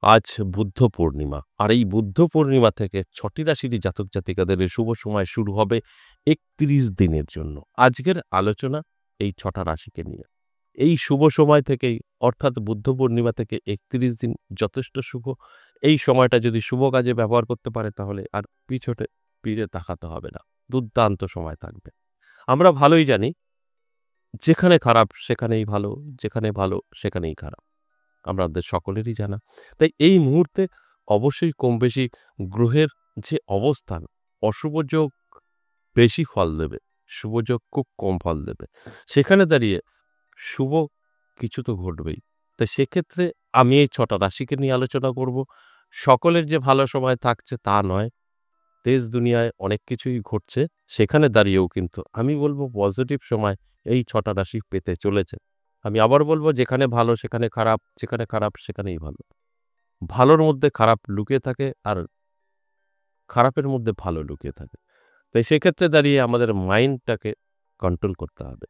আজ বুদ্ধ পূর্ণিমা। আর এই বুদ্ধ পূর্ণিমা থেকে ৬টি রাশিরই জাতক জাতিকাদের এই শুভ সময় শুরু হবে ৩১ দিনের জন্য। আজকের আলোচনা এই ৬টা রাশিকে নিয়ে। এই শুভ সময় থেকেই অর্থাৎ বুদ্ধ পূর্ণিমা থেকে ৩১ দিন যথেষ্ট শুভ। এই সময়টা যদি শুভ কাজে ব্যবহার করতে পারে তাহলে আর পিছনে ফিরে তাকাতে হবে না। দুর্দান্ত সময় থাকবে। আমরা ভালোই জানি যেখানে খারাপ সেখানেই ভালো, যেখানে ভালো সেখানেই খারাপ। আমাদের সকলেরই জানা। তাই এই মুহূর্তে অবশ্যই কমবেশি গ্রহের যে অবস্থান, অশুভ যোগ বেশি ফল দেবে, শুভ যোগ খুব কম ফল দেবে। সেখানে দাঁড়িয়ে শুভ কিছু তো ঘটবেই। তাই সেক্ষেত্রে আমি এই ৬টা রাশিকে নিয়ে আলোচনা করব। সকলের যে ভালো সময় থাকছে তা নয়। দেশ দুনিয়ায় অনেক কিছুই ঘটছে। সেখানে দাঁড়িয়েও কিন্তু আমি বলব পজিটিভ সময় এই ৬টা রাশি পেতে চলেছে। আমি আবার বলব যেখানে ভালো সেখানে খারাপ, যেখানে খারাপ সেখানেই ভালো। ভালোর মধ্যে খারাপ লুকিয়ে থাকে আর খারাপের মধ্যে ভালো লুকিয়ে থাকে। তাই সেক্ষেত্রে দাঁড়িয়ে আমাদের মাইন্ডটাকে কন্ট্রোল করতে হবে।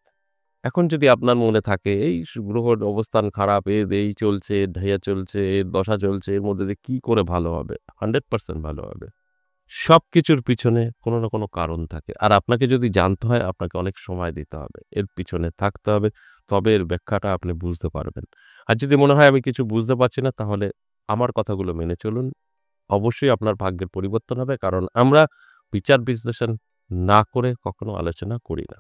এখন যদি আপনার মনে থাকে এই গ্রহর অবস্থান খারাপ, এর এই চলছে, এর ঢাইয়া চলছে, এর দশা চলছে, এর মধ্যে দিয়ে কি করে ভালো হবে? 100% ভালো হবে। সবকিছুর পিছনে কোনো না কোনো কারণ থাকে। আর আপনাকে যদি জানতে হয় আপনাকে অনেক সময় দিতে হবে। এর পিছনে থাকতে হবে। তবে এর ব্যাখ্যাটা আপনি বুঝতে পারবেন। আর যদি মনে হয় আমি কিছু বুঝতে পারছি না তাহলে আমার কথাগুলো মেনে চলুন। অবশ্যই আপনার ভাগ্যের পরিবর্তন হবে। কারণ আমরা বিচার বিশ্লেষণ না করে কখনো আলোচনা করি না।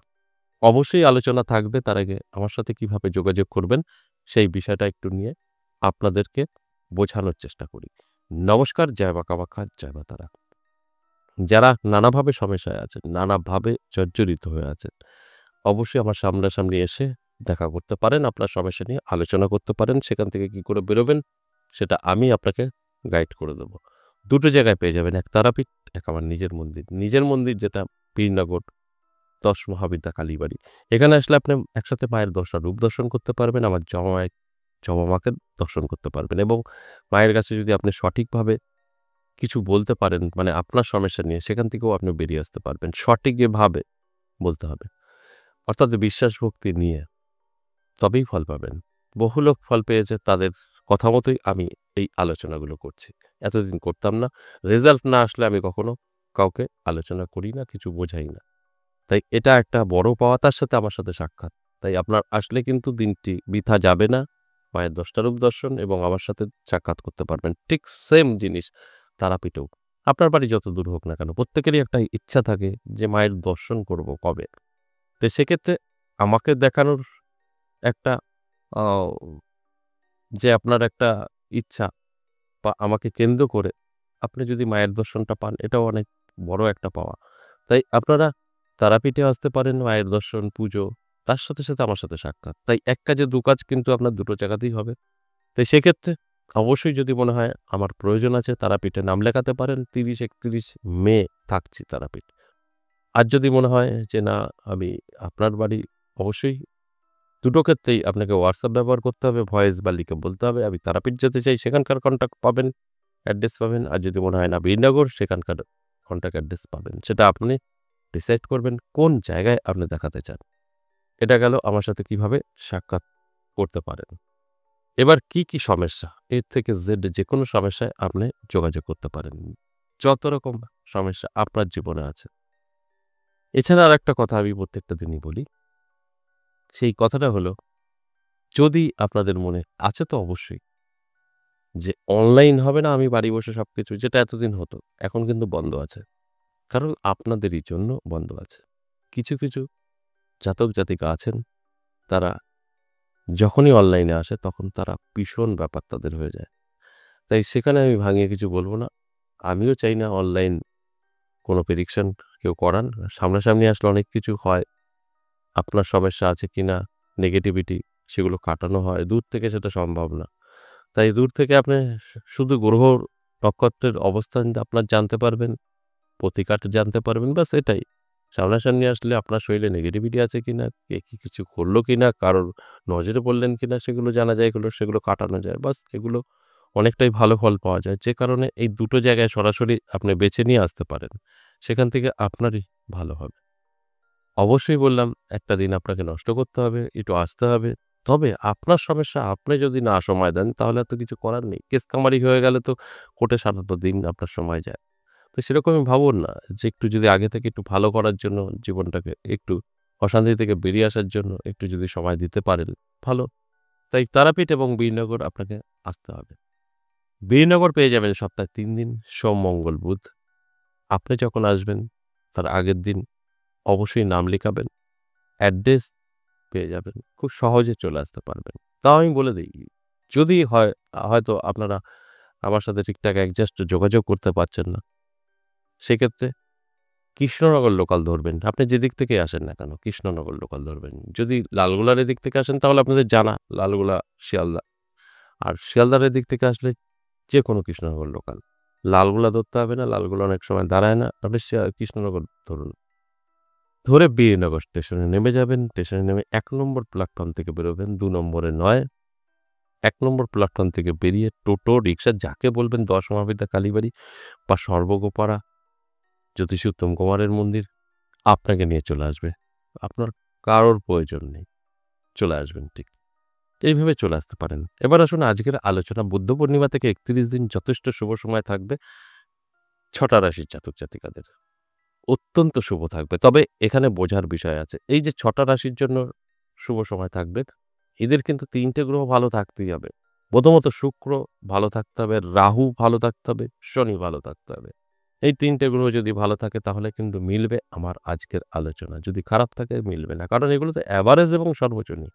অবশ্যই আলোচনা থাকবে। তার আগে আমার সাথে কিভাবে যোগাযোগ করবেন সেই বিষয়টা একটু নিয়ে আপনাদেরকে বোঝানোর চেষ্টা করি। নমস্কার, জয় মা কামাখ্যা, জয় মা তারা। যারা নানাভাবে সমস্যায় আছেন, নানাভাবে জর্জরিত হয়ে আছেন, অবশ্যই আমার সামনাসামনি এসে দেখা করতে পারেন। আপনার সমস্যা নিয়ে আলোচনা করতে পারেন। সেখান থেকে কি করে বেরোবেন সেটা আমি আপনাকে গাইড করে দেব। দুটো জায়গায় পেয়ে যাবেন। এক তারাপীঠ, এক আমার নিজের মন্দির। নিজের মন্দির যেটা পীরনগর ১০ মহাবিদ্যা কালীবাড়ি। এখানে আসলে আপনি একসাথে মায়ের ১০টা রূপ দর্শন করতে পারবেন। আমার জবা মাকে দর্শন করতে পারবেন এবং মায়ের কাছে যদি আপনি সঠিকভাবে কিছু বলতে পারেন মানে আপনার সমস্যা নিয়ে সেখান থেকেও আপনি বেরিয়ে আসতে পারবেন। সঠিকভাবে বলতে হবে। অর্থাৎ বিশ্বাস ভক্তি নিয়ে তবেই ফল পাবেন। বহু লোক ফল পেয়েছে তাদের কথা মতোই আমি এই আলোচনাগুলো করছি। এতদিন করতাম না। রেজাল্ট না আসলে আমি কখনো কাউকে আলোচনা করি না, কিছু বোঝাই না। তাই এটা একটা বড় পাওয়া তার সাথে আমার সাথে সাক্ষাৎ। তাই আপনার আসলে কিন্তু দিনটি বৃথা যাবে না। মায়ের ১০টা রূপ দর্শন এবং আমার সাথে সাক্ষাৎ করতে পারবেন। ঠিক সেম জিনিস তারাপীঠেও। আপনার বাড়ি যত দূর হোক না কেন প্রত্যেকেরই একটা ইচ্ছা থাকে যে মায়ের দর্শন করব কবে। তো সেক্ষেত্রে আমাকে দেখানোর একটা আ যে আপনার একটা ইচ্ছা বা আমাকে কেন্দ্র করে আপনি যদি মায়ের দর্শনটা পান এটাও অনেক বড় একটা পাওয়া। তাই আপনারা তারাপীঠে আসতে পারেন, মায়ের দর্শন, পুজো তার সাথে, সাথে আমার সাথে সাক্ষাৎ। তাই এক কাজে দু কাজ কিন্তু আপনার দুটো জায়গাতেই হবে। তাই সেক্ষেত্রে অবশ্যই যদি মনে হয় আমার প্রয়োজন আছে তারাপীঠে নাম লেখাতে পারেন। ৩০-৩১ মে থাকছি তারাপীঠ। আর যদি মনে হয় যে না আমি আপনার বাড়ি অবশ্যই দুটো ক্ষেত্রেই আপনাকে WhatsApp ব্যবহার করতে হবে, ভয়েস বা লিখে বলতে হবে আমি তারাপীঠ যেতে চাই সেখানকার কন্টাক্ট পাবেন, অ্যাড্রেস পাবেন। আর যদি মনে হয় না বীরনগর সেখানকার কন্টাক্ট অ্যাড্রেস পাবেন। সেটা আপনি ডিসাইড করবেন কোন জায়গায় আপনি দেখাতে চান। এটা গেল আমার সাথে কিভাবে সাক্ষাৎ করতে পারেন। এবার কি সমস্যা? এর থেকে জেড যেকোনো সমস্যায় আপনি যোগাযোগ করতে পারেন। যত রকম সমস্যা আপনার জীবনে আছে। এছাড়া আরেকটা কথা আমি প্রত্যেকটা দিনই বলি। সেই কথাটা হলো যদি আপনাদের মনে আছে তো অবশ্যই যে অনলাইন হবে না আমি বাড়ি বসে সবকিছু যেটা এতদিন হতো এখন কিন্তু বন্ধ আছে। কারণ আপনাদেরই জন্য বন্ধ আছে। কিছু জাতক জাতিকা আছেন তারা যখনই অনলাইনে আসে তখন তারা ভীষণ ব্যাপার তাদের হয়ে যায়। তাই সেখানে আমি ভাঙিয়ে কিছু বলব না। আমিও চাই না অনলাইন কোনো প্রেডিকশন কেউ করান। সামনাসামনি আসলে অনেক কিছু হয়। আপনার সমস্যা আছে কিনা, নেগেটিভিটি সেগুলো কাটানো হয়। দূর থেকে সেটা সম্ভব না। তাই দূর থেকে আপনি শুধু গ্রহ নক্ষত্রের অবস্থান আপনার জানতে পারবেন, প্রতিকার জানতে পারবেন ব্যাস এটাই। সামনাসামনি আসলে আপনার শরীরে নেগেটিভিটি আছে কিনা, কে কি কিছু করলো কিনা, কারোর নজরে পড়লেন কিনা সেগুলো জানা যায়, সেগুলো কাটানো যায়। বাস এগুলো অনেকটাই ভালো ফল পাওয়া যায়। যে কারণে এই দুটো জায়গায় সরাসরি আপনি বেছে নিয়ে আসতে পারেন। সেখান থেকে আপনারই ভালো হবে। অবশ্যই বললাম একটা দিন আপনাকে নষ্ট করতে হবে, একটু আসতে হবে। তবে আপনার সমস্যা আপনি যদি না সময় দেন তাহলে আর তো কিছু করার নেই। কেস কামারি হয়ে গেলে তো কোর্টে সারাটা দিন আপনার সময় যায়। তো সেরকমই ভাবুন না যে একটু যদি আগে থেকে একটু ভালো করার জন্য জীবনটাকে একটু অশান্তি থেকে বেরিয়ে আসার জন্য একটু যদি সময় দিতে পারেন, ভালো। তাই তারাপীঠ এবং বীরনগর আপনাকে আসতে হবে। বীরনগর পেয়ে যাবেন সপ্তাহে ৩ দিন সোম, মঙ্গল, বুধ। আপনি যখন আসবেন তার আগের দিন অবশ্যই নাম লিখাবেন। অ্যাড্রেস পেয়ে যাবেন। খুব সহজে চলে আসতে পারবেন। তাও আমি বলে দেই, যদি হয় হয়তো আপনারা আমার সাথে ঠিকঠাক অ্যাডজাস্ট যোগাযোগ করতে পারছেন না, সেক্ষেত্রে কৃষ্ণনগর লোকাল ধরবেন। আপনি যেদিক থেকেই আসেন না কেন কৃষ্ণনগর লোকাল ধরবেন। যদি লালগোলার এদিক থেকে আসেন তাহলে আপনাদের জানা লালগোলা, শিয়ালদা। আর শিয়ালদার এদিক থেকে আসলে যেকোনো কৃষ্ণনগর লোকাল। লালগোলা ধরতে হবে না, লালগোলা অনেক সময় দাঁড়ায় না। আপনি কৃষ্ণনগর ধরুন। ধরে বীরনগর স্টেশনে নেমে যাবেন। স্টেশনে নেমে ১ নম্বর প্ল্যাটফর্ম থেকে বেরোবেন, ২ নম্বরে নয়। ১ নম্বর প্ল্যাটফর্ম থেকে বেরিয়ে টোটো, রিক্সা যাকে বলবেন ১০ মহাবিদ্যা কালীবাড়ি বা সর্বগোপাড়া, জ্যোতিষী উত্তম কুমারের মন্দির আপনাকে নিয়ে চলে আসবে। আপনার কারোর প্রয়োজন নেই। চলে আসবেন ঠিক। এইভাবে চলে আসতে পারেন। এবার আসুন আজকের আলোচনা। বুদ্ধ পূর্ণিমা থেকে ৩১ দিন যথেষ্ট শুভ সময় থাকবে ৬টা রাশির জাতক জাতিকাদের। অত্যন্ত শুভ থাকবে। তবে এখানে বোঝার বিষয় আছে। এই যে ৬টা রাশির জন্য শুভ সময় থাকবে, এদের কিন্তু ৩ টে গ্রহ ভালো থাকতেই হবে। প্রথমত শুক্র ভালো থাকতে হবে, রাহু ভালো থাকতে হবে, শনি ভালো থাকতে হবে। এই ৩ টে গ্রহ যদি ভালো থাকে তাহলে কিন্তু মিলবে আমার আজকের আলোচনা। যদি খারাপ থাকে মিলবে না। কারণ এগুলোতে এভারেজ এবং সর্বজনীন।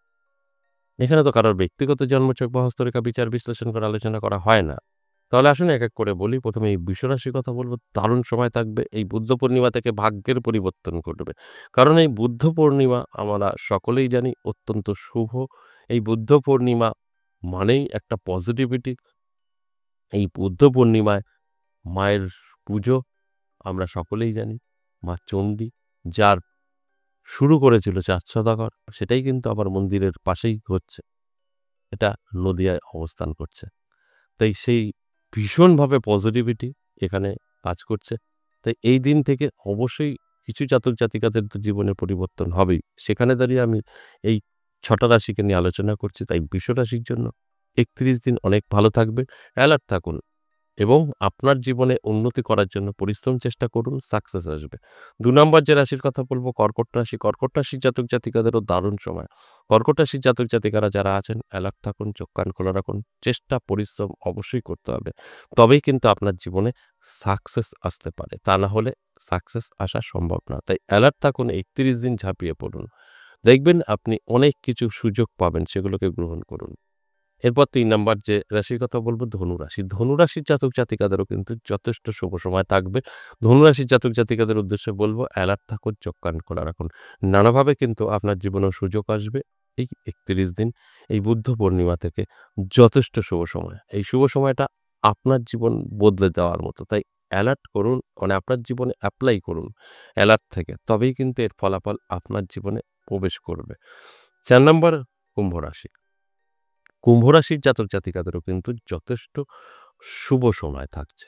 এখানে তো কারোর ব্যক্তিগত জন্মছক বা হস্তরেখা বিচার বিশ্লেষণ করে আলোচনা করা হয় না। তাহলে আসুন এক, এক করে বলি। ১ম এই বৃষরাশির কথা বলব। দারুণ সময় থাকবে। এই বুদ্ধ পূর্ণিমা থেকে ভাগ্যের পরিবর্তন ঘটবে। কারণ এই বুদ্ধ পূর্ণিমা আমরা সকলেই জানি অত্যন্ত শুভ। এই বুদ্ধ পূর্ণিমা মানেই একটা পজিটিভিটি। এই বুদ্ধ পূর্ণিমায় মায়ের পুজো আমরা সকলেই জানি। মা চণ্ডী, যার শুরু করেছিল চাঁদ সওদাগর, সেটাই কিন্তু আবার মন্দিরের পাশেই হচ্ছে। এটা নদিয়ায় অবস্থান করছে। তাই সেই ভীষণভাবে পজিটিভিটি এখানে কাজ করছে। তাই এই দিন থেকে অবশ্যই কিছু জাতক জাতিকাদের তো জীবনে পরিবর্তন হবেই। সেখানে দাঁড়িয়ে আমি এই ৬টা রাশিকে নিয়ে আলোচনা করছি। তাই বৃষ রাশির জন্য ৩১ দিন অনেক ভালো থাকবে। অ্যালার্ট থাকুন এবং আপনার জীবনে উন্নতি করার জন্য পরিশ্রম চেষ্টা করুন, সাকসেস আসবে। ২ নম্বর যে রাশির কথা বলব কর্কট রাশি। কর্কট রাশির জাতক জাতিকাদেরও দারুণ সময়। কর্কট রাশির জাতক জাতিকারা যারা আছেন অ্যালার্ট থাকুন, চোখ কান খোলা রাখুন। চেষ্টা পরিশ্রম অবশ্যই করতে হবে। তবেই কিন্তু আপনার জীবনে সাকসেস আসতে পারে। তা না হলে সাকসেস আসা সম্ভব না। তাই অ্যালার্ট থাকুন, ৩১ দিন ঝাঁপিয়ে পড়ুন। দেখবেন আপনি অনেক কিছু সুযোগ পাবেন, সেগুলোকে গ্রহণ করুন। এরপর ৩ নাম্বার যে রাশির কথা বলব ধনুরাশি। ধনুরাশির জাতক জাতিকাদেরও কিন্তু যথেষ্ট শুভ সময় থাকবে। ধনুরাশির জাতক জাতিকাদের উদ্দেশ্যে বলব অ্যালার্ট থাকুন, চোখ কান খোলা রাখুন। নানাভাবে কিন্তু আপনার জীবনেও সুযোগ আসবে। এই ৩১ দিন এই বুদ্ধ পূর্ণিমা থেকে যথেষ্ট শুভ সময়। এই শুভ সময়টা আপনার জীবন বদলে দেওয়ার মতো। তাই অ্যালার্ট করুন, মানে আপনার জীবনে এপ্লাই করুন অ্যালার্ট থেকে। তবেই কিন্তু এর ফলাফল আপনার জীবনে প্রবেশ করবে। ৪ নাম্বার কুম্ভ রাশি। কুম্ভ রাশির জাতক জাতিকাদেরও কিন্তু যথেষ্ট শুভ সময় থাকছে।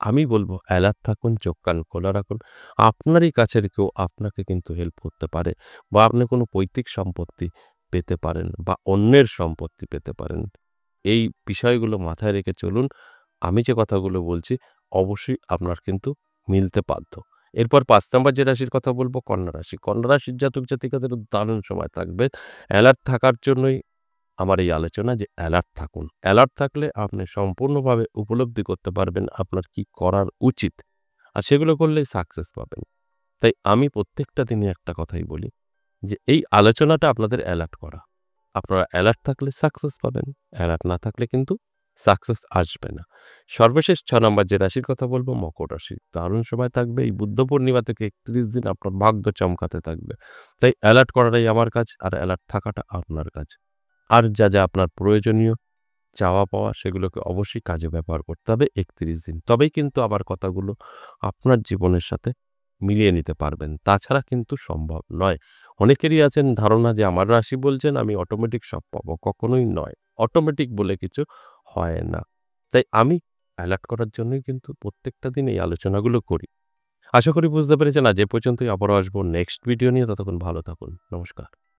আমি বলব অ্যালার্ট থাকুন, চোখ কান খোলা রাখুন। আপনারই কাছের কেউ আপনাকে কিন্তু হেল্প করতে পারে বা আপনি কোনো পৈতৃক সম্পত্তি পেতে পারেন বা অন্যের সম্পত্তি পেতে পারেন। এই বিষয়গুলো মাথায় রেখে চলুন। আমি যে কথাগুলো বলছি অবশ্যই আপনার কিন্তু মিলতে বাধ্য। এরপর ৫ নাম্বার যে রাশির কথা বলব কন্যা রাশি। কন্যা রাশির জাতক জাতিকাদেরও দারুণ সময় থাকবে। অ্যালার্ট থাকার জন্যই আমার এই আলোচনা যে অ্যালার্ট থাকুন। অ্যালার্ট থাকলে আপনি সম্পূর্ণভাবে উপলব্ধি করতে পারবেন আপনার কি করার উচিত। আর সেগুলো করলেই সাকসেস পাবেন। তাই আমি প্রত্যেকটা দিনে একটা কথাই বলি যে এই আলোচনাটা আপনাদের অ্যালার্ট করা। আপনারা অ্যালার্ট থাকলে সাকসেস পাবেন। অ্যালার্ট না থাকলে কিন্তু সাকসেস আসবে না। সর্বশেষ ৬ নাম্বার যে রাশির কথা বলব মকর রাশি। দারুণ সময় থাকবে। এই বুদ্ধ পূর্ণিমা থেকে ৩১ দিন আপনার ভাগ্য চমকাতে থাকবে। তাই অ্যালার্ট করাটাই আমার কাজ আর অ্যালার্ট থাকাটা আপনার কাজ। আর যা আপনার প্রয়োজনীয় চাওয়া পাওয়া সেগুলোকে অবশ্যই কাজে ব্যবহার করতে হবে ৩১ দিন। তবেই কিন্তু আবার কথাগুলো আপনার জীবনের সাথে মিলিয়ে নিতে পারবেন। তাছাড়া কিন্তু সম্ভব নয়। অনেকেরই আছেন ধারণা যে আমার রাশি বলছেন আমি অটোমেটিক সব পাবো। কখনোই নয়। অটোমেটিক বলে কিছু হয় না। তাই আমি অ্যালার্ট করার জন্যই কিন্তু প্রত্যেকটা দিন এই আলোচনাগুলো করি। আশা করি বুঝতে পেরেছেন। আজ এ পর্যন্তই। আবারও আসবো নেক্সট ভিডিও নিয়ে। ততক্ষণ ভালো থাকুন। নমস্কার।